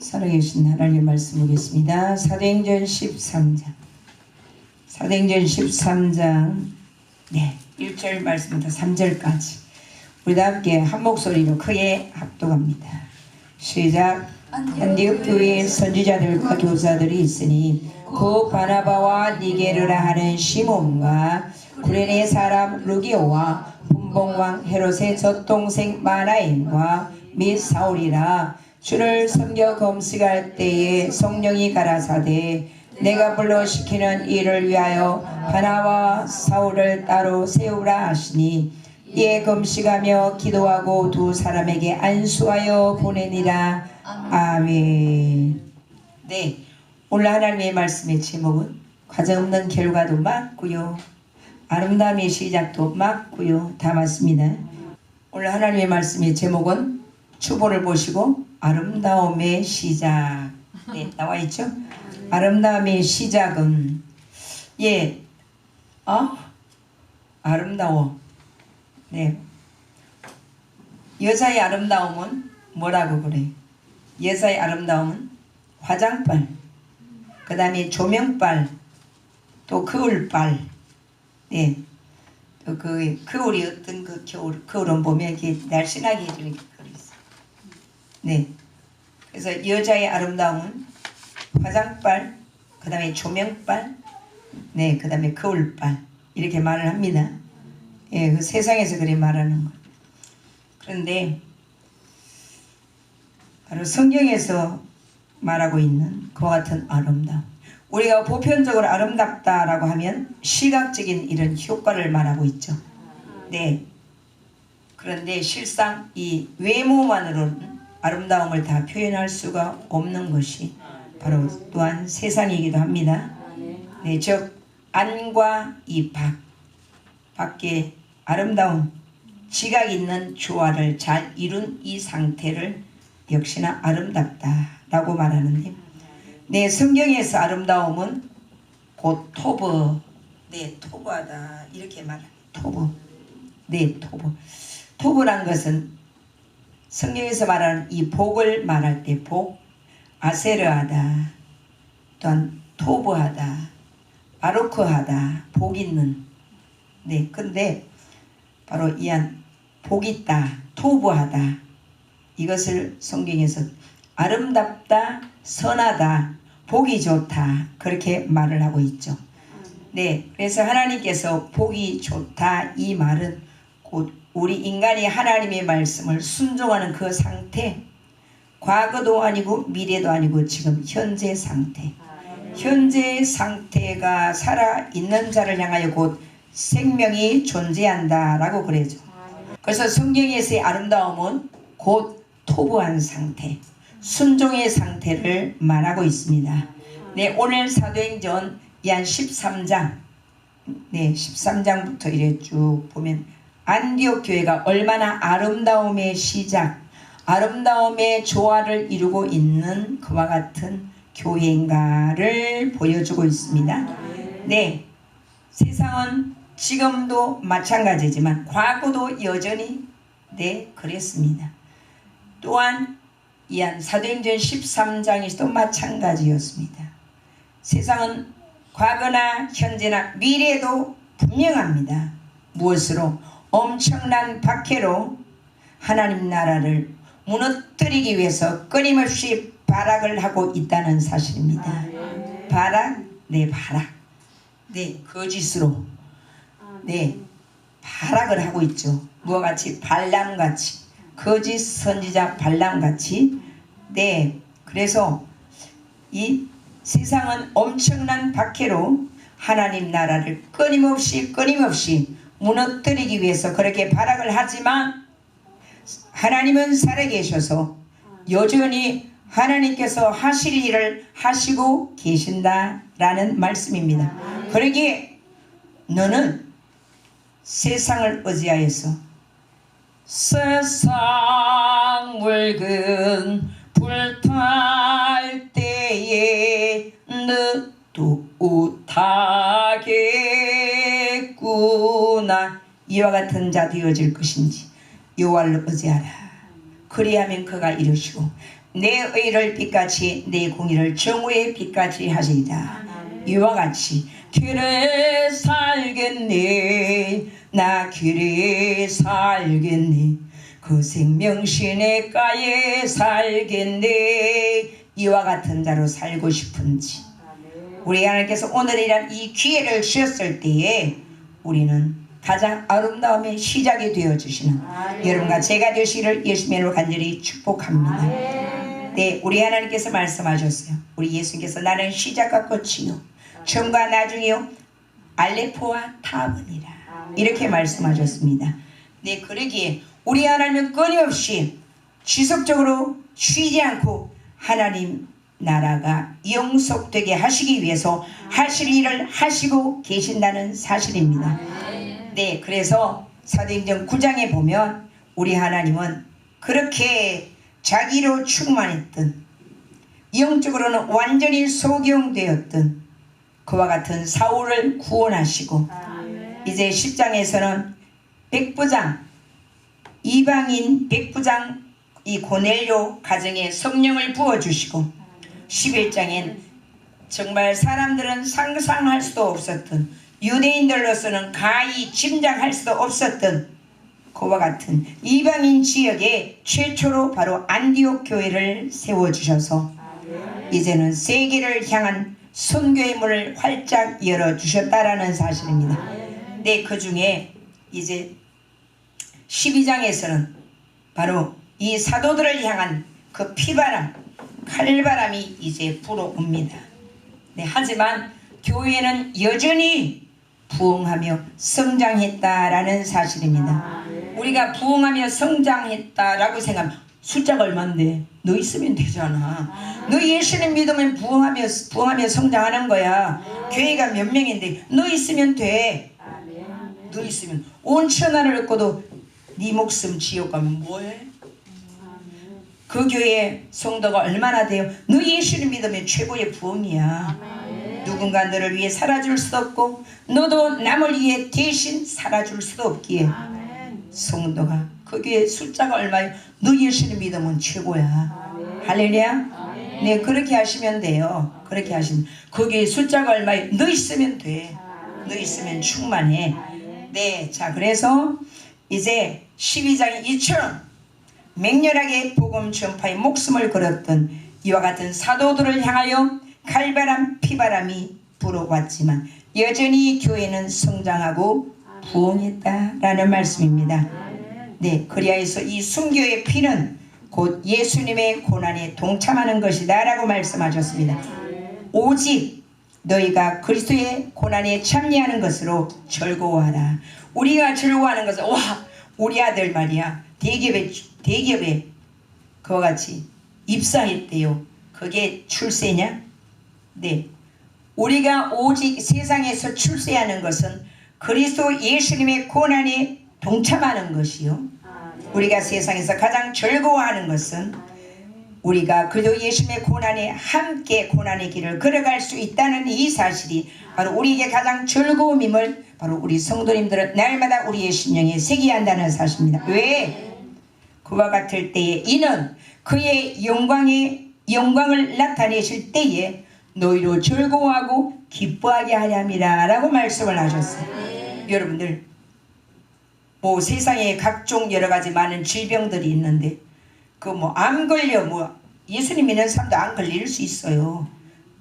살아계신 하나님의 말씀 보겠습니다. 사도행전 13장. 사도행전 13장 1절 말씀부터 3절까지 우리 다 함께 한 목소리로 크게 합독합니다. 시작. 안디옥 교회에 선지자들과 교사들이 있으니 그 바나바와 니게르라 하는 시몬과 구레네 사람 루기오와 분봉왕 헤롯의 젖동생 마나엔과 및 사울이라 주를 섬겨 금식할 때에 성령이 가라사대 내가 불러 시키는 일을 위하여 바나바와 사울을 따로 세우라 하시니 이에 금식하며 기도하고 두 사람에게 안수하여 보내니라. 아멘. 네, 오늘 하나님의 말씀의 제목은 과정 없는 결과도 맞고요, 아름다움의 시작도 맞고요, 다 맞습니다. 오늘 하나님의 말씀의 제목은 추보를 보시고 아름다움의 시작. 나와 있죠? 아름다움의 시작은 아름다워. 여자의 아름다움은 뭐라고 그래? 여자의 아름다움은 화장빨, 그 다음에 조명빨, 또 거울빨. 또 그 거울이 어떤 그 거울은 보면 이렇게 날씬하게 이렇게 있어. 그래서 여자의 아름다움은 화장빨, 그 다음에 조명빨, 그 다음에 거울빨, 이렇게 말을 합니다. 그 세상에서 그래 말하는 거. 그런데 바로 성경에서 말하고 있는 그와 같은 아름다움, 우리가 보편적으로 아름답다라고 하면 시각적인 이런 효과를 말하고 있죠. 그런데 실상 이 외모만으로는 아름다움을 다 표현할 수가 없는 것이 바로 또한 세상이기도 합니다. 즉 안과 이 밖에 아름다운 지각 있는 조화를 잘 이룬 이 상태를 역시나 아름답다라고 말하는데, 성경에서 아름다움은 곧 토브, 토브하다 이렇게 말합니다. 토브란 것은 성경에서 말하는 이 복을 말할 때 복, 아세르하다, 또한 토브하다, 바로크하다, 복 있는. 근데 바로 이한 복 있다, 토브하다, 이것을 성경에서 아름답다, 선하다, 복이 좋다, 그렇게 말을 하고 있죠. 그래서 하나님께서 복이 좋다 이 말은 곧 우리 인간이 하나님의 말씀을 순종하는 그 상태, 과거도 아니고 미래도 아니고 지금 현재 상태, 현재 상태가 살아있는 자를 향하여 곧 생명이 존재한다라고 그러죠. 그래서 성경에서의 아름다움은 곧 토부한 상태, 순종의 상태를 말하고 있습니다. 오늘 사도행전 한 13장, 13장부터 이래 쭉 보면 안디옥 교회가 얼마나 아름다움의 시작, 아름다움의 조화를 이루고 있는 그와 같은 교회인가를 보여주고 있습니다. 세상은 지금도 마찬가지지만 과거도 여전히 그랬습니다. 또한 이한 사도행전 13장에서도 마찬가지였습니다. 세상은 과거나 현재나 미래도 분명합니다. 무엇으로? 엄청난 박해로 하나님 나라를 무너뜨리기 위해서 끊임없이 발악을 하고 있다는 사실입니다. 발악? 발악. 거짓으로 발악을 하고 있죠. 무엇 같이? 발람같이, 거짓 선지자 발람같이. 그래서 이 세상은 엄청난 박해로 하나님 나라를 끊임없이 무너뜨리기 위해서 그렇게 발악을 하지만 하나님은 살아계셔서 여전히 하나님께서 하실 일을 하시고 계신다라는 말씀입니다. 그러기에 너는 세상을 의지하여서 세상 묽은 불탈 때에 너도 못하겠구나, 이와 같은 자 되어질 것인지 여호와를 의지하라. 그리하면 그가 이루시고 내 의를 빛같이 내 공의를 정오의 빛같이 하시리라. 이와 같이 길에 살겠네 나 길에 살겠네 그 생명 시냇가에 살겠네. 이와 같은 자로 살고 싶은지 우리 하나님께서 오늘이란 이 기회를 주셨을 때에 우리는 가장 아름다움의 시작이 되어주시는 여러분과 제가 되시기를 예수님으로 간절히 축복합니다. 네, 우리 하나님께서 말씀하셨어요. 우리 예수님께서 나는 시작과 끝이요 처음과 나중이요 알레포와 타브니라 이렇게 말씀하셨습니다. 네, 그러기에 우리 하나님은 끊임없이 지속적으로 쉬지 않고 하나님 나라가 영속되게 하시기 위해서 하실 일을 하시고 계신다는 사실입니다. 네, 그래서 사도행전 9장에 보면 우리 하나님은 그렇게 자기로 충만했던 영적으로는 완전히 소경되었던 그와 같은 사울을 구원하시고 이제 10장에서는 백부장 이방인 백부장 이 고넬료 가정에 성령을 부어주시고 11장엔 정말 사람들은 상상할 수도 없었던 유대인들로서는 가히 짐작할 수도 없었던 그와 같은 이방인 지역에 최초로 바로 안디옥 교회를 세워주셔서 이제는 세계를 향한 선교의 문을 활짝 열어주셨다라는 사실입니다. 네, 그 중에 이제 12장에서는 바로 이 사도들을 향한 그 피바람, 칼바람이 이제 불어옵니다. 네, 하지만 교회는 여전히 부흥하며 성장했다라는 사실입니다. 우리가 부흥하며 성장했다라고 생각하면 숫자가 얼만데 너 있으면 되잖아. 너 예수님 믿으면 부흥하며 성장하는 거야. 교회가 몇 명인데 너 있으면 돼. 너 있으면 온 천하를 얻고도 네 목숨 지옥 가면 뭐해? 그 교회 성도가 얼마나 돼요? 너 예수님 믿으면 최고의 부흥이야. 누군가 너를 위해 살아줄 수도 없고 너도 남을 위해 대신 살아줄 수도 없기에 성도가 그 교회 숫자가 얼마예요? 너 예수님 믿으면 최고야. 할렐루야. 네, 그렇게 하시면 돼요. 그렇게 하시면 그 교회 숫자가 얼마예요? 너 있으면 돼. 너 있으면 충만해. 네, 자 그래서 이제 12장에 이처럼 맹렬하게 복음 전파에 목숨을 걸었던 이와 같은 사도들을 향하여 칼바람 피바람이 불어왔지만 여전히 교회는 성장하고 부흥했다라는 말씀입니다. 네, 그리하여서 이 순교의 피는 곧 예수님의 고난에 동참하는 것이다 라고 말씀하셨습니다. 오직 너희가 그리스도의 고난에 참여하는 것으로 즐거워하라. 우리가 즐거워하는 것은 와 우리 아들 말이야 대기업에 그와 같이 입사했대요. 그게 출세냐? 네, 우리가 오직 세상에서 출세하는 것은 그리스도 예수님의 고난에 동참하는 것이요 우리가 세상에서 가장 즐거워하는 것은 우리가 그리스도 예수님의 고난에 함께 고난의 길을 걸어갈 수 있다는 이 사실이 바로 우리에게 가장 즐거움임을 바로 우리 성도님들은 날마다 우리의 심령에 새겨야 한다는 사실입니다. 왜? 그와 같을 때에 이는 그의 영광을 나타내실 때에 너희로 즐거워하고 기뻐하게 하렵니다 라고 말씀을 하셨어요. 여러분들 뭐 세상에 각종 여러가지 많은 질병들이 있는데 그 뭐 암 걸려 뭐 예수님 믿는 사람도 암 걸릴 수 있어요.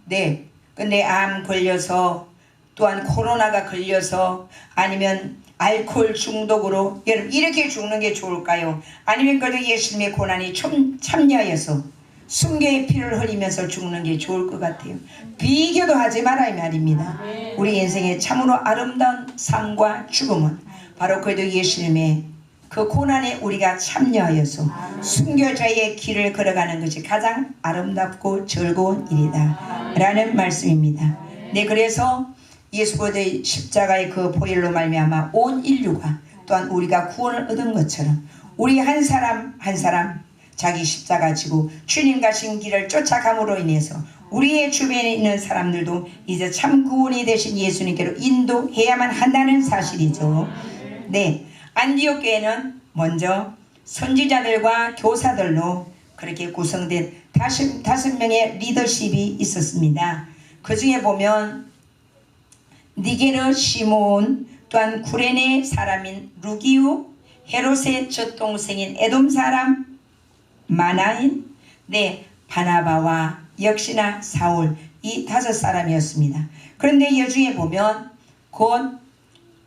네, 근데 암 걸려서 또한 코로나가 걸려서 아니면 알코올 중독으로 여러분 이렇게 죽는 게 좋을까요? 아니면 그래도 예수님의 고난이 참여해서 순교의 피를 흘리면서 죽는 게 좋을 것 같아요. 비교도 하지 마라 이 말입니다. 우리 인생의 참으로 아름다운 삶과 죽음은 바로 그래도 예수님의 그 고난에 우리가 참여하여서 순교자의 길을 걸어가는 것이 가장 아름답고 즐거운 일이다 라는 말씀입니다. 네, 그래서 예수 그리스도의 십자가의 그 보혈로 말미암아 온 인류가 또한 우리가 구원을 얻은 것처럼 우리 한 사람 한 사람 자기 십자가 지고 주님 가신 길을 쫓아감으로 인해서 우리의 주변에 있는 사람들도 이제 참 구원이 되신 예수님께로 인도해야만 한다는 사실이죠. 네, 안디옥 교회는 먼저 선지자들과 교사들로 그렇게 구성된 다섯 명의 리더십이 있었습니다. 그 중에 보면 니게르 시몬, 또한 구레네 사람인 루기우, 헤롯의 젖동생인 에돔 사람 마나인, 바나바와 역시나 사울, 이 다섯 사람이었습니다. 그런데 여중에 보면 곧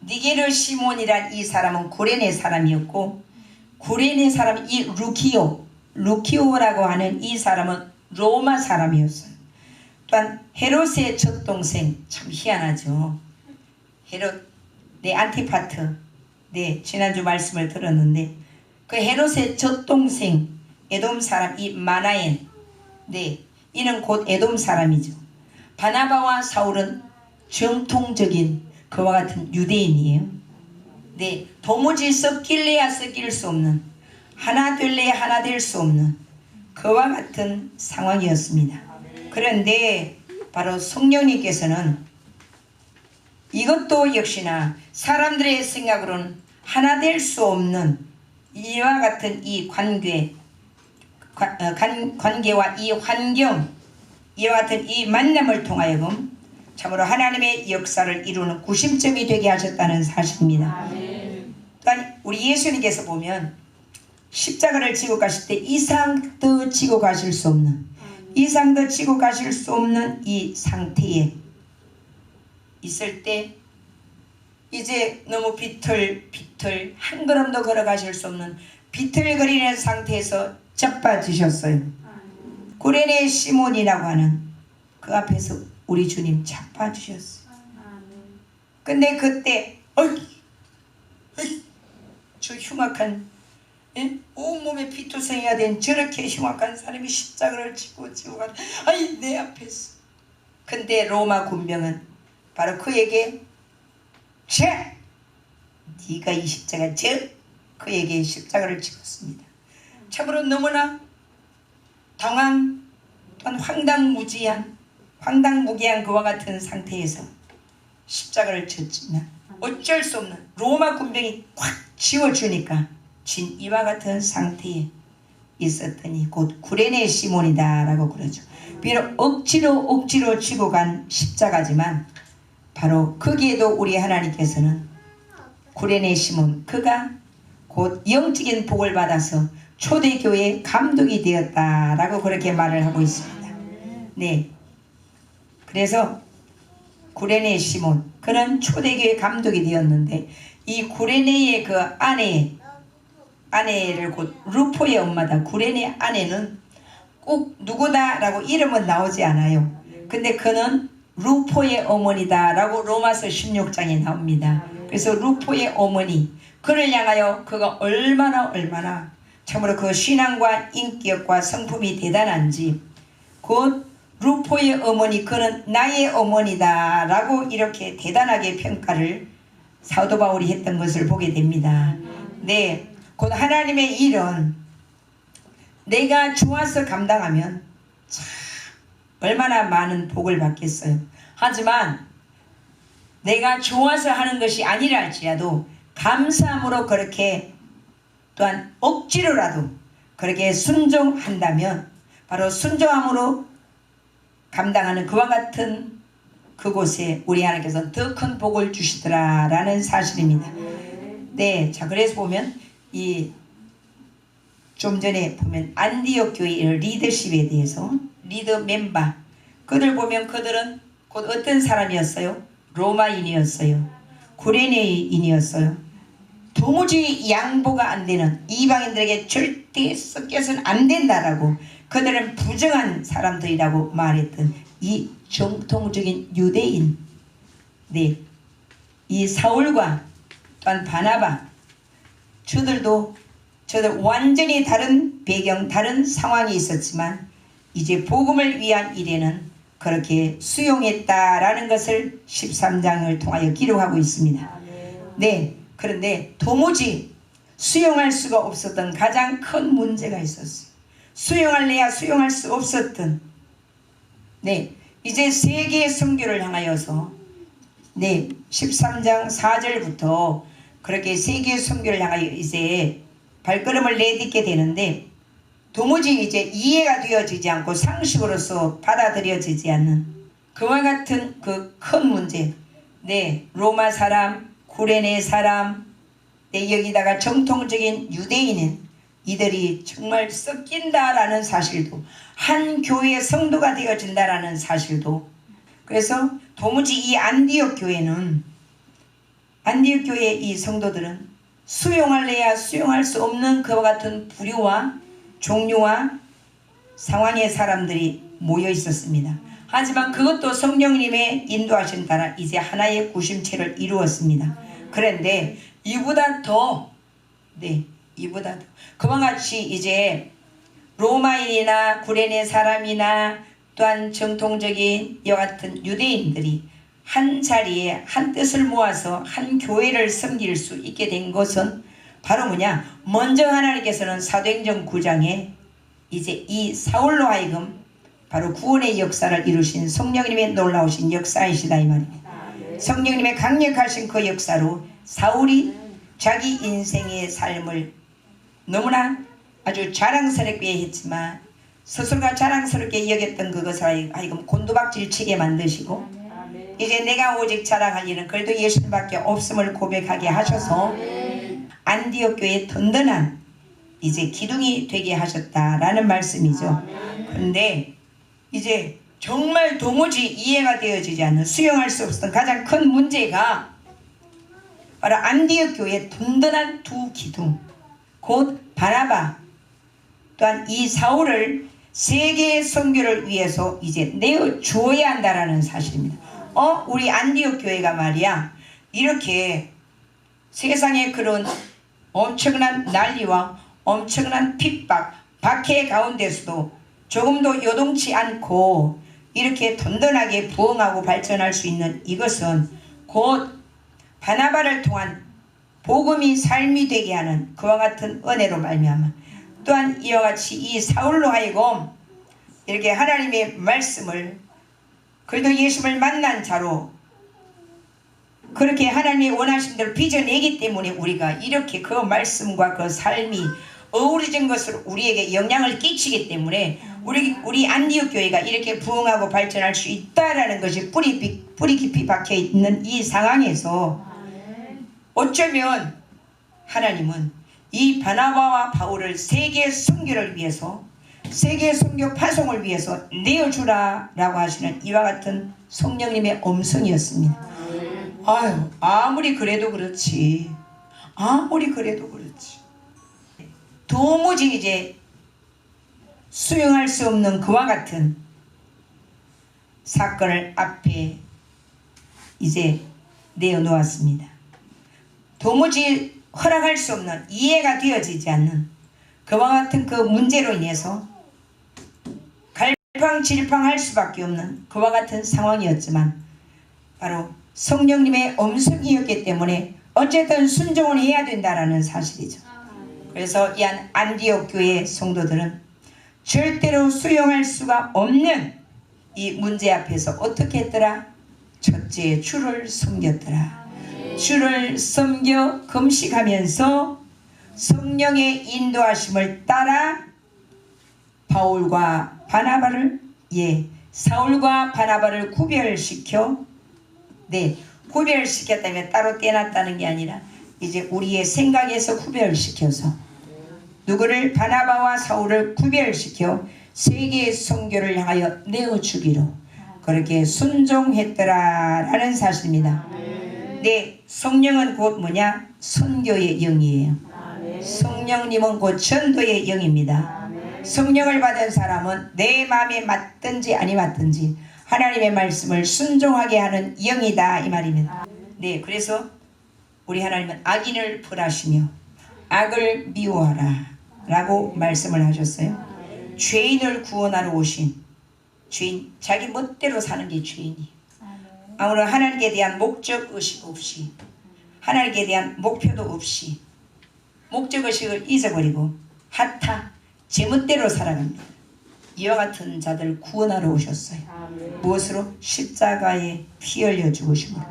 니게르 시몬이란 이 사람은 구레네 사람이었고, 구레네 사람 이 루키오라고 하는 이 사람은 로마 사람이었어요. 또한 헤롯의 젖동생, 참 희한하죠. 헤롯, 안티파트, 지난주 말씀을 들었는데 그 헤롯의 젖동생 에돔 사람 이 마나엔, 이는 곧 에돔 사람이죠. 바나바와 사울은 정통적인 그와 같은 유대인이에요. 도무지 섞일래야 섞일 수 없는, 하나 될래야 하나 될 수 없는 그와 같은 상황이었습니다. 그런데 바로 성령님께서는 이것도 역시나 사람들의 생각으로는 하나 될 수 없는 이와 같은 이 관계와 이 환경, 이와 같은 이 만남을 통하여금 참으로 하나님의 역사를 이루는 구심점이 되게 하셨다는 사실입니다. 또한 우리 예수님께서 보면 십자가를 지고 가실 때 이상도 지고 가실 수 없는, 이상도 지고 가실 수 없는 이 상태에 있을 때 이제 너무 비틀 한 걸음도 걸어가실 수 없는 비틀거리는 상태에서 자빠지셨어요. 구레네 시몬이라고 하는 그 앞에서 우리 주님 자빠지셨어요. 근데 그때 저 흉악한, 온몸에 피투성이가 된 저렇게 흉악한 사람이 십자가를 지고 가는 내 앞에서. 근데 로마 군병은 바로 그에게 네가 이 십자가 그에게 십자가를 찍었습니다. 참으로 너무나 또한 황당무계한 그와 같은 상태에서 십자가를 졌지만 어쩔 수 없는 로마 군병이 확 지워주니까 진 이와 같은 상태에 있었더니 곧 구레네 시몬이다 라고 그러죠. 비록 억지로 쥐고 간 십자가지만 바로 거기에도 우리 하나님께서는 구레네 시몬, 그가 곧 영적인 복을 받아서 초대교회 감독이 되었다라고 그렇게 말을 하고 있습니다. 그래서 구레네 시몬, 그는 초대교회 감독이 되었는데 이 구레네의 그 아내를 곧 루포의 엄마다. 구레네 아내는 꼭 누구다라고 이름은 나오지 않아요. 근데 그는 루포의 어머니다 라고 로마서 16장에 나옵니다. 그래서 루포의 어머니, 그를 향하여 그가 얼마나 참으로 그 신앙과 인격과 성품이 대단한지, 곧 루포의 어머니, 그는 나의 어머니다 라고 이렇게 대단하게 평가를 사도 바울이 했던 것을 보게 됩니다. 곧 하나님의 일은 내가 좋아서 감당하면 참 얼마나 많은 복을 받겠어요. 하지만 내가 좋아서 하는 것이 아니라 할지라도 감사함으로 그렇게, 또한 억지로라도 그렇게 순종한다면 바로 순종함으로 감당하는 그와 같은 그곳에 우리 하나님께서 더 큰 복을 주시더라 라는 사실입니다. 자, 그래서 보면 좀 전에 보면 안디옥 교회의 리더십에 대해서, 리더 멤버, 그들 보면 그들은 곧 어떤 사람이었어요? 로마인이었어요. 구레네인이었어요. 도무지 양보가 안 되는, 이방인들에게 절대 섞여서는 안 된다라고, 그들은 부정한 사람들이라고 말했던 이 정통적인 유대인, 이 사울과 또한 바나바, 저들 완전히 다른 배경, 다른 상황이 있었지만 이제 복음을 위한 일에는 그렇게 수용했다라는 것을 13장을 통하여 기록하고 있습니다. 그런데 도무지 수용할 수가 없었던 가장 큰 문제가 있었어요. 수용할래야 수용할 수 없었던, 이제 세계의 선교를 향하여서 13장 4절부터 그렇게 세계의 선교를 향하여 이제 발걸음을 내딛게 되는데, 도무지 이제 이해가 되어지지 않고 상식으로서 받아들여지지 않는 그와 같은 그 큰 문제. 네, 로마 사람, 구레네 사람, 네, 여기다가 정통적인 유대인은 이들이 정말 섞인다라는 사실도, 한 교회의 성도가 되어진다라는 사실도. 그래서 도무지 이 안디옥 교회는, 안디옥 교회의 이 성도들은 수용할래야 수용할 수 없는 그와 같은 부류와 종류와 상황의 사람들이 모여 있었습니다. 하지만 그것도 성령님의 인도하신 따라 이제 하나의 구심체를 이루었습니다. 그런데 이보다 더, 네, 이보다 더 그와 같이 이제 로마인이나 구레네 사람이나 또한 정통적인 이와 같은 유대인들이 한 자리에 한 뜻을 모아서 한 교회를 섬길 수 있게 된 것은 바로 뭐냐? 먼저 하나님께서는 사도행전 9장에 이제 이 사울로 하여금 바로 구원의 역사를 이루신 성령님의 놀라우신 역사이시다 이 말입니다. 성령님의 강력하신 그 역사로 사울이 자기 인생의 삶을 너무나 아주 자랑스럽게 했지만 스스로가 자랑스럽게 여겼던 그것을 하여금 곤두박질 치게 만드시고 이제 내가 오직 자랑할 일은 그래도 예수님밖에 없음을 고백하게 하셔서 안디옥 교회의 든든한 이제 기둥이 되게 하셨다라는 말씀이죠. 그런데 이제 정말 도무지 이해가 되어지지 않는 수용할 수 없었던 가장 큰 문제가 바로 안디옥 교회의 든든한 두 기둥, 곧 바나바 또한 이 사울을 세계의 선교를 위해서 이제 내어 주어야 한다라는 사실입니다. 우리 안디옥 교회가 말이야 이렇게 세상의 그런 엄청난 난리와 엄청난 핍박, 박해 가운데서도 조금도 요동치 않고 이렇게 든든하게 부흥하고 발전할 수 있는 이것은 곧 바나바를 통한 복음이 삶이 되게 하는 그와 같은 은혜로 말미암아 또한 이와 같이 이 사울로 하여금 이렇게 하나님의 말씀을 그래도 예수를 만난 자로 그렇게 하나님이 원하신 대로 빚어내기 때문에 우리가 이렇게 그 말씀과 그 삶이 어우러진 것으로 우리에게 영향을 끼치기 때문에 우리 안디옥 교회가 이렇게 부흥하고 발전할 수 있다라는 것이 뿌리 깊이 박혀 있는 이 상황에서 어쩌면 하나님은 이 바나바와 바울을 세계 선교를 위해서 세계 선교 파송을 위해서 내어주라라고 하시는 이와 같은 성령님의 음성이었습니다. 아유, 아무리 그래도 그렇지. 도무지 이제 수용할 수 없는 그와 같은 사건을 앞에 이제 내어놓았습니다. 도무지 허락할 수 없는 이해가 되어지지 않는 그와 같은 그 문제로 인해서 갈팡질팡할 수밖에 없는 그와 같은 상황이었지만 바로 성령님의 음성이었기 때문에 어쨌든 순종을 해야 된다라는 사실이죠. 그래서 이 안디옥 교회 성도들은 절대로 수용할 수가 없는 이 문제 앞에서 어떻게 했더라? 첫째, 주를 섬겼더라. 주를 섬겨 금식하면서 성령의 인도하심을 따라 바울과 바나바를 사울과 바나바를 구별시켜 구별시켰다면 따로 떼놨다는 게 아니라 이제 우리의 생각에서 구별시켜서 누구를 바나바와 사울을 구별시켜 세계의 선교를 향하여 내어주기로 그렇게 순종했더라라는 사실입니다. 성령은 곧 뭐냐? 선교의 영이에요. 성령님은 곧 전도의 영입니다. 성령을 받은 사람은 내 마음에 맞든지 아니 맞든지 하나님의 말씀을 순종하게 하는 영이다 이 말입니다. 그래서 우리 하나님은 악인을 벌하시며 악을 미워하라 라고 말씀을 하셨어요. 죄인을 구원하러 오신 죄인, 자기 멋대로 사는 게 죄인이에요. 아무런 하나님께 대한 목적의식 없이 하나님께 대한 목표도 없이 목적의식을 잊어버리고 제 멋대로 살아갑니다. 이와 같은 자들 구원하러 오셨어요. 무엇으로? 십자가에 피 흘려 죽으심으로.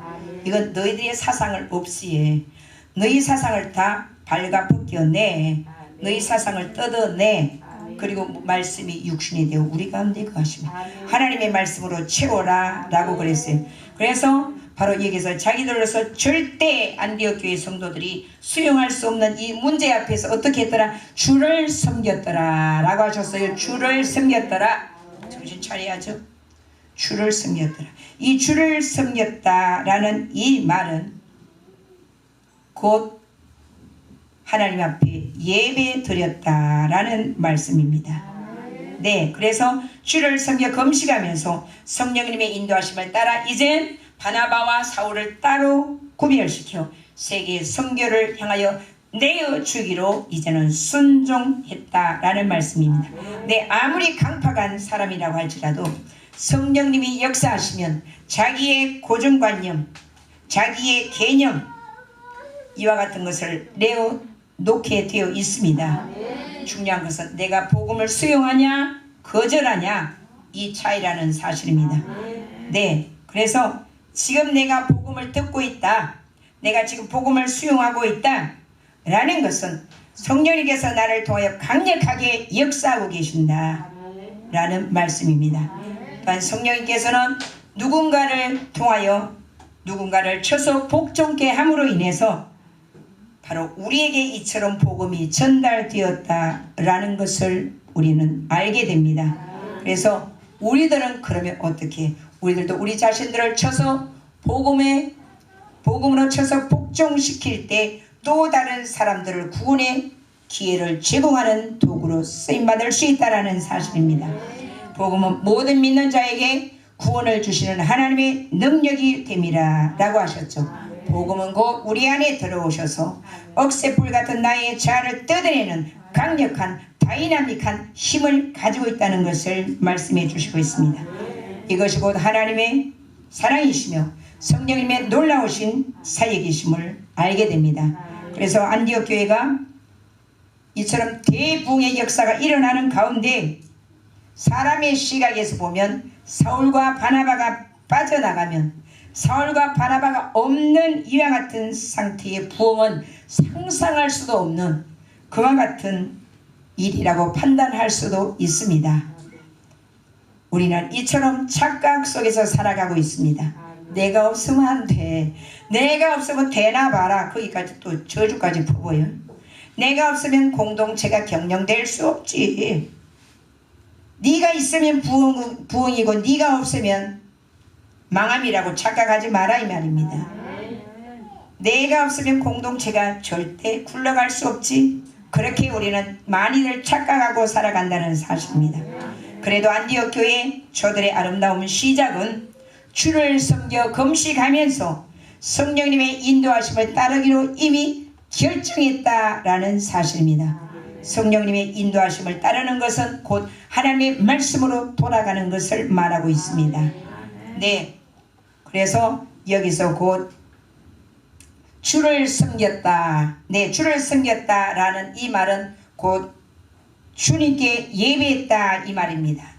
이건 너희들의 사상을 없이해 너희 사상을 다 발가벗겨내 너희 사상을 뜯어내 그리고 말씀이 육신이 되어 우리 가운데 거하시며 하나님의 말씀으로 채워라 라고 그랬어요. 그래서 바로 여기서 자기들로서 절대 안디옥 교회 성도들이 수용할 수 없는 이 문제 앞에서 어떻게 했더라? 주를 섬겼더라 라고 하셨어요. 주를 섬겼더라. 정신 차려야죠. 주를 섬겼더라. 이 주를 섬겼다라는 이 말은 곧 하나님 앞에 예배 드렸다라는 말씀입니다. 네, 그래서 주를 섬겨 금식하면서 성령님의 인도하심을 따라 이젠 바나바와 사울을 따로 구별시켜 세계 선교를 향하여 내어주기로 이제는 순종했다라는 말씀입니다. 네, 아무리 강팍한 사람이라고 할지라도 성령님이 역사하시면 자기의 고정관념, 자기의 개념 이와 같은 것을 내어놓게 되어 있습니다. 중요한 것은 내가 복음을 수용하냐 거절하냐 이 차이라는 사실입니다. 네, 그래서 지금 내가 복음을 듣고 있다, 내가 지금 복음을 수용하고 있다 라는 것은 성령님께서 나를 통하여 강력하게 역사하고 계신다 라는 말씀입니다. 또한 성령님께서는 누군가를 통하여 누군가를 쳐서 복종케 함으로 인해서 바로 우리에게 이처럼 복음이 전달되었다라는 것을 우리는 알게 됩니다. 그래서 우리들은 그러면 어떻게? 우리들도 우리 자신들을 쳐서 복음으로 쳐서 복종시킬 때 또 다른 사람들을 구원의 기회를 제공하는 도구로 쓰임받을 수 있다는 사실입니다. 복음은 모든 믿는 자에게 구원을 주시는 하나님의 능력이 됨이라 라고 하셨죠. 복음은 곧 우리 안에 들어오셔서 억새불 같은 나의 자아를 뜯어내는 강력한 다이나믹한 힘을 가지고 있다는 것을 말씀해 주시고 있습니다. 이것이 곧 하나님의 사랑이시며 성령님의 놀라우신 사역이심을 알게 됩니다. 그래서 안디옥 교회가 이처럼 대부흥의 역사가 일어나는 가운데 사람의 시각에서 보면 사울과 바나바가 빠져나가면 사울과 바나바가 없는 이와 같은 상태의 부흥은 상상할 수도 없는 그와 같은 일이라고 판단할 수도 있습니다. 우리는 이처럼 착각 속에서 살아가고 있습니다. 내가 없으면 안 돼. 내가 없으면 되나 봐라. 거기까지 또 저주까지 퍼부어요. 내가 없으면 공동체가 경영될 수 없지. 네가 있으면 부흥이고 네가 없으면 망함이라고 착각하지 마라 이 말입니다. 내가 없으면 공동체가 절대 굴러갈 수 없지. 그렇게 우리는 많이들 착각하고 살아간다는 사실입니다. 그래도 안디옥 교회 저들의 아름다운 시작은 주를 섬겨 금식하면서 성령님의 인도하심을 따르기로 이미 결정했다라는 사실입니다. 성령님의 인도하심을 따르는 것은 곧 하나님의 말씀으로 돌아가는 것을 말하고 있습니다. 네, 그래서 여기서 곧 주를 섬겼다. 네, 주를 섬겼다라는 이 말은 곧 주님께 예배했다 이 말입니다.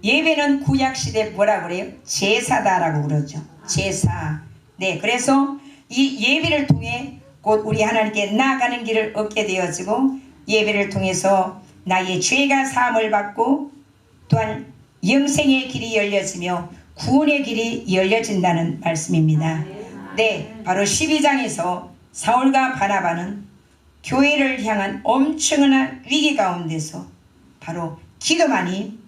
예배는 구약시대 뭐라 그래요? 제사다라고 그러죠. 제사. 네, 그래서 이 예배를 통해 곧 우리 하나님께 나아가는 길을 얻게 되어지고 예배를 통해서 나의 죄가 사함을 받고 또한 영생의 길이 열려지며 구원의 길이 열려진다는 말씀입니다. 네, 바로 12장에서 사울과 바나바는 교회를 향한 엄청난 위기 가운데서 바로 기도만이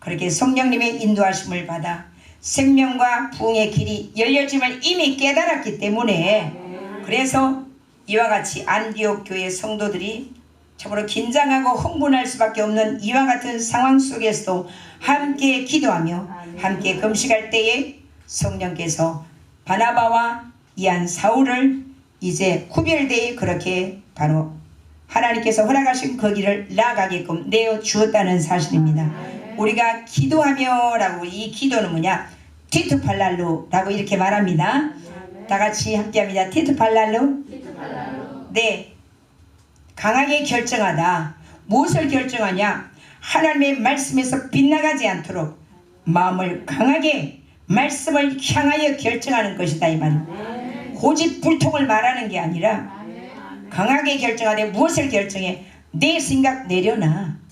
그렇게 성령님의 인도하심을 받아 생명과 부흥의 길이 열려짐을 이미 깨달았기 때문에 그래서 이와 같이 안디옥 교회 성도들이 참으로 긴장하고 흥분할 수밖에 없는 이와 같은 상황 속에서도 함께 기도하며 함께 금식할 때에 성령께서 바나바와 이한 사울을 이제 구별되이 그렇게 바로 하나님께서 허락하신 그 길을 나아가게끔 내어주었다는 사실입니다. 우리가 기도하며 라고 이 기도는 뭐냐? 티투팔랄루 라고 이렇게 말합니다. 다 같이 함께 합니다. 티투팔랄루. 네, 강하게 결정하다. 무엇을 결정하냐? 하나님의 말씀에서 빗나가지 않도록 마음을 강하게 말씀을 향하여 결정하는 것이다 이 말입니다. 고집불통을 말하는 게 아니라 강하게 결정하되 무엇을 결정해? 내 생각 내려놔.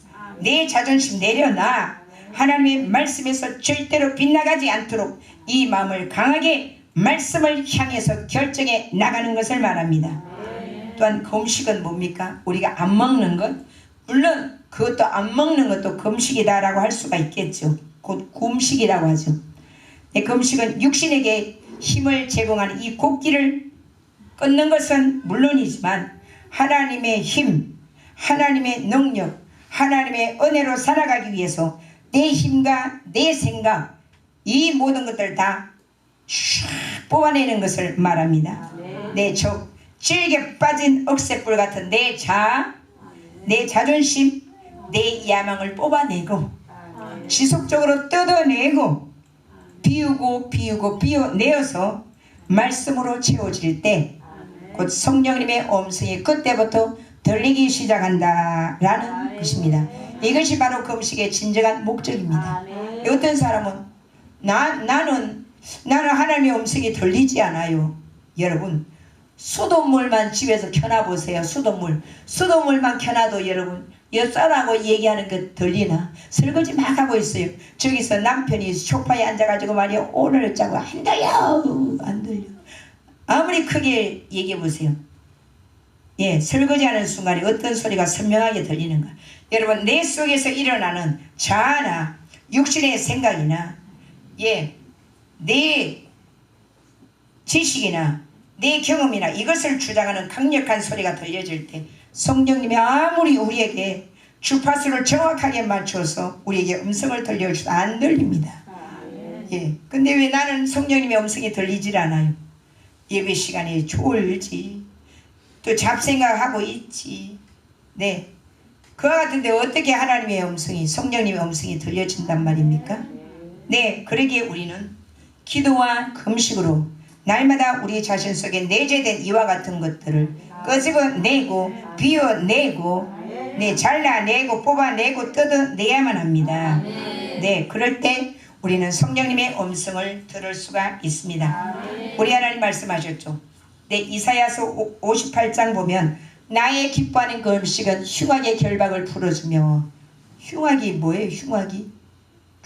내 자존심 내려놔. 하나님의 말씀에서 절대로 빗나가지 않도록 이 마음을 강하게 말씀을 향해서 결정해 나가는 것을 말합니다. 또한 금식은 뭡니까? 우리가 안 먹는 것, 물론 그것도 안 먹는 것도 금식이다라고 할 수가 있겠죠. 곧 금식이라고 하죠. 금식은 육신에게 힘을 제공하는 이 곡기를 끊는 것은 물론이지만 하나님의 힘, 하나님의 능력, 하나님의 은혜로 살아가기 위해서 내 힘과 내 생각, 이 모든 것들 다 뽑아내는 것을 말합니다. 내 적, 질게 빠진 억새불 같은 내 자아, 내 자존심, 내 야망을 뽑아내고 지속적으로 뜯어내고 비워내어서 말씀으로 채워질 때 곧 성령님의 음성이 그때부터 들리기 시작한다라는 것입니다. 이것이 바로 금식의 진정한 목적입니다. 어떤 사람은 나는 하나님의 음성이 들리지 않아요. 여러분, 수돗물만 집에서 켜놔보세요. 수돗물만 켜놔도 여러분 엿사라고 얘기하는 거 들리나? 설거지 막 하고 있어요. 저기서 남편이 소파에 앉아가지고 말이야, 오늘 짜고 안 들려, 안 들려. 아무리 크게 얘기해보세요. 예, 설거지하는 순간에 어떤 소리가 선명하게 들리는가. 여러분, 내 속에서 일어나는 자아나 육신의 생각이나 내 지식이나 내 경험이나 이것을 주장하는 강력한 소리가 들려질 때 성령님이 아무리 우리에게 주파수를 정확하게 맞춰서 우리에게 음성을 들려줘도 안 들립니다. 근데 왜 나는 성령님의 음성이 들리질 않아요? 예배 시간에 졸지, 또 잡생각하고 있지. 그와 같은데 어떻게 하나님의 음성이, 성령님의 음성이 들려진단 말입니까? 그러기에 우리는 기도와 금식으로 날마다 우리 자신 속에 내재된 이와 같은 것들을 끄집어내고 비워내고 잘라내고 뽑아내고 뜯어내야만 합니다. 그럴 때 우리는 성령님의 음성을 들을 수가 있습니다. 우리 하나님 말씀하셨죠. 이사야서 58장 보면 나의 기뻐하는 금식은 흉악의 결박을 풀어주며, 흉악이 뭐예요? 흉악이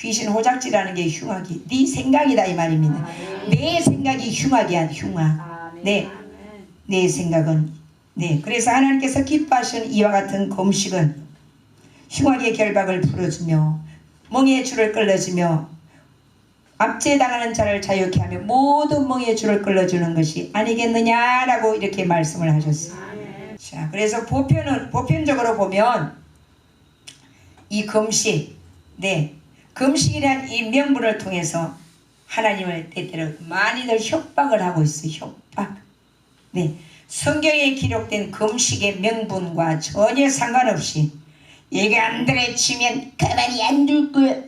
귀신 호작질하는 게 흉악이 네 생각이다 이 말입니다. 내 생각이 흉악이야. 흉악. 내 생각은 그래서 하나님께서 기뻐하시는 이와 같은 금식은 흉악의 결박을 풀어주며 멍에의 줄을 끌어주며 압제당하는 자를 자유케 하며 모든 멍에의 줄을 끌어주는 것이 아니겠느냐라고 이렇게 말씀을 하셨어요. 자, 그래서 보편적으로 보면 이 금식, 금식이란 이 명분을 통해서 하나님을 때때로 많이들 협박을 하고 있어요. 협박. 성경에 기록된 금식의 명분과 전혀 상관없이 얘가 안 들어치면 가만히 안 둘 거야.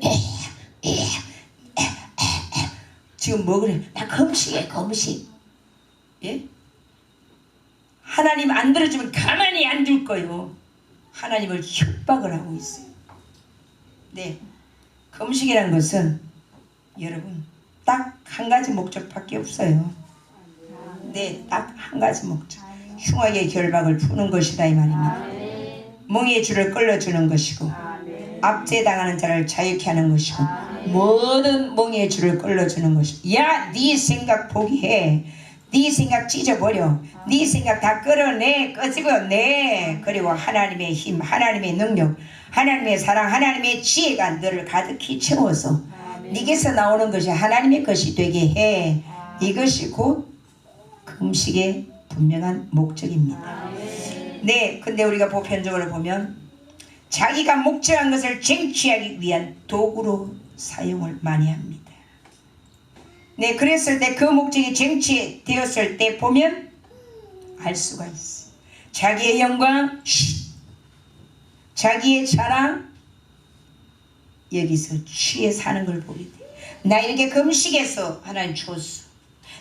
지금 뭐 그래? 나 금식해, 금식. 하나님 안 들어주면 가만히 안 둘 거요. 하나님을 협박을 하고 있어요. 금식이라는 것은 여러분 딱 한 가지 목적밖에 없어요. 딱 한 가지 목적. 흉악의 결박을 푸는 것이다 이 말입니다. 멍에의 줄을 끌어주는 것이고 압제당하는 자를 자유케 하는 것이고 모든 멍에의 줄을 끌어주는 것이고, 야, 네 생각 포기해. 네 생각 찢어버려. 네 생각 다 끌어내, 끄집어내. 그리고 하나님의 힘, 하나님의 능력, 하나님의 사랑, 하나님의 지혜가 너를 가득히 채워서 네게서 나오는 것이 하나님의 것이 되게 해. 이것이 곧 금식의 분명한 목적입니다. 근데 우리가 보편적으로 보면 자기가 목적한 것을 쟁취하기 위한 도구로 사용을 많이 합니다. 그랬을 때 그 목적이 쟁취되었을 때 보면 알 수가 있어. 자기의 영광, 자기의 자랑, 여기서 취해 사는 걸 보게 돼. 나 이렇게 금식해서 하나님 줬어.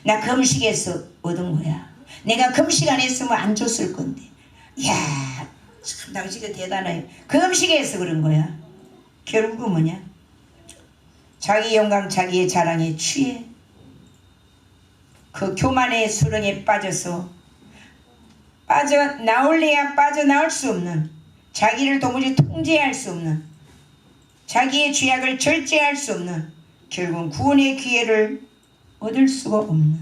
나 금식해서 얻은 거야. 내가 금식 안 했으면 안 줬을 건데. 이야, 참 당신이 대단해요. 금식해서 그런 거야. 결국은 뭐냐? 자기 영광, 자기의 자랑에 취해 그 교만의 수렁에 빠져서 빠져나올래야 빠져나올 수 없는, 자기를 도무지 통제할 수 없는 자기의 죄악을 절제할 수 없는, 결국 구원의 기회를 얻을 수가 없는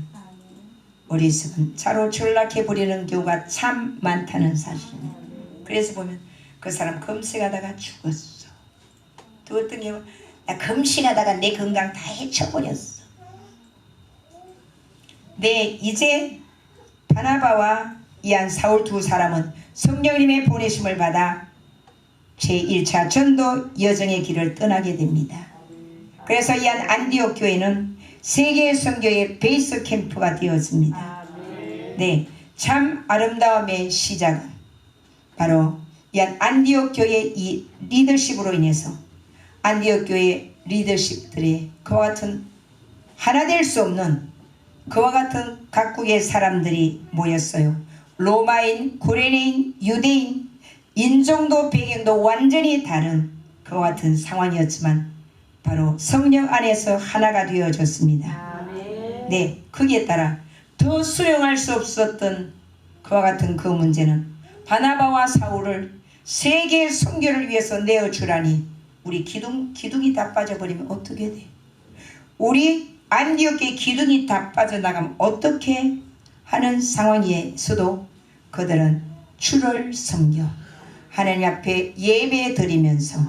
어리석은 자로 전락해버리는 경우가 참 많다는 사실입니다. 그래서 보면 그 사람 금식하다가 죽었어. 또 어떤 경우 나 금식하다가 내 건강 다 해쳐버렸어. 네, 이제 바나바와 이안 사울 두 사람은 성령님의 보내심을 받아 제1차 전도 여정의 길을 떠나게 됩니다. 그래서 이안 안디옥 교회는 세계 선교의 베이스 캠프가 되었습니다. 네, 참 아름다움의 시작은 바로 이안 안디옥 교회의 이 리더십으로 인해서 안디옥 교회 리더십들이 그와 같은 하나 될 수 없는 그와 같은 각국의 사람들이 모였어요. 로마인, 구레네인, 유대인, 인종도 배경도 완전히 다른 그와 같은 상황이었지만 바로 성령 안에서 하나가 되어졌습니다. 네, 거기에 따라 더 수용할 수 없었던 그와 같은 그 문제는 바나바와 사울을 세계 선교를 위해서 내어주라니 우리 기둥이 다 빠져버리면 어떻게 돼? 우리 안디옥의 기둥이 다 빠져나가면 어떻게 하는 상황에서도 그들은 주를 섬겨 하나님 앞에 예배 드리면서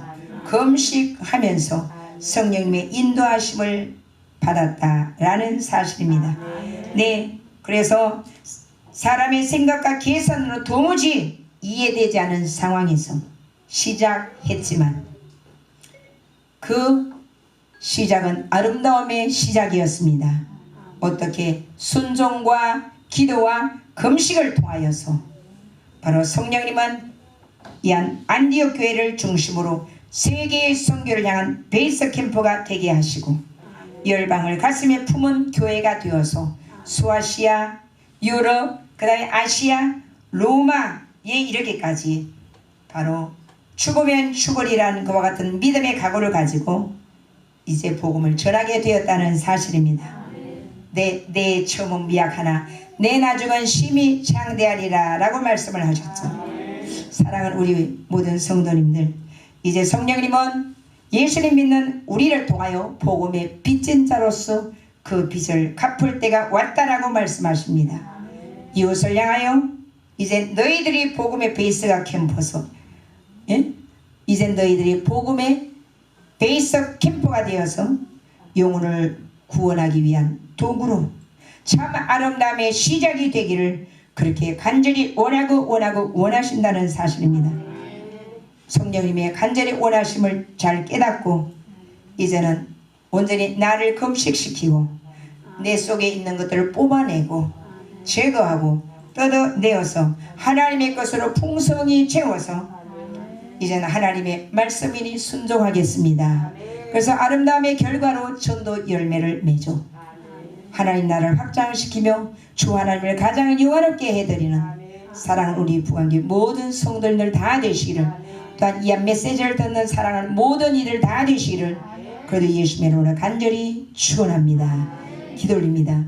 금식하면서 성령님의 인도하심을 받았다라는 사실입니다. 네, 그래서 사람의 생각과 계산으로 도무지 이해되지 않은 상황에서 시작했지만 그 시작은 아름다움의 시작이었습니다. 어떻게 순종과 기도와 금식을 통하여서 바로 성령님은 이안 안디옥 교회를 중심으로 세계의 선교를 향한 베이스 캠프가 되게 하시고 열방을 가슴에 품은 교회가 되어서 소아시아, 유럽, 그 다음에 아시아, 로마에 이르기까지 바로 죽으면 죽으리라는 그와 같은 믿음의 각오를 가지고 이제 복음을 전하게 되었다는 사실입니다. 내 처음은 미약하나 내 나중은 심히 장대하리라 라고 말씀을 하셨죠. 사랑하는 우리 모든 성도님들, 이제 성령님은 예수님 믿는 우리를 통하여 복음의 빚진 자로서 그 빚을 갚을 때가 왔다라고 말씀하십니다. 이웃을 향하여 이제 너희들이 복음의 베이스가 캠퍼서 이제 너희들이 복음의 베이스 캠프가 되어서 영혼을 구원하기 위한 도구로 참 아름다움의 시작이 되기를 그렇게 간절히 원하신다는 사실입니다. 성령님의 간절히 원하심을 잘 깨닫고 이제는 온전히 나를 금식시키고 내 속에 있는 것들을 뽑아내고 제거하고 뜯어내어서 하나님의 것으로 풍성히 채워서 이제는 하나님의 말씀이니 순종하겠습니다. 그래서 아름다움의 결과로 전도 열매를 맺어 하나님 나라를 확장시키며 주 하나님을 가장 영화롭게 해드리는 사랑하는 우리 부관계 모든 성도님들 다 되시기를, 또한 이 메시지를 듣는 사랑하는 모든 이들 다 되시기를 그래도 예수님의 이름으로 간절히 축원합니다. 기도 올립니다.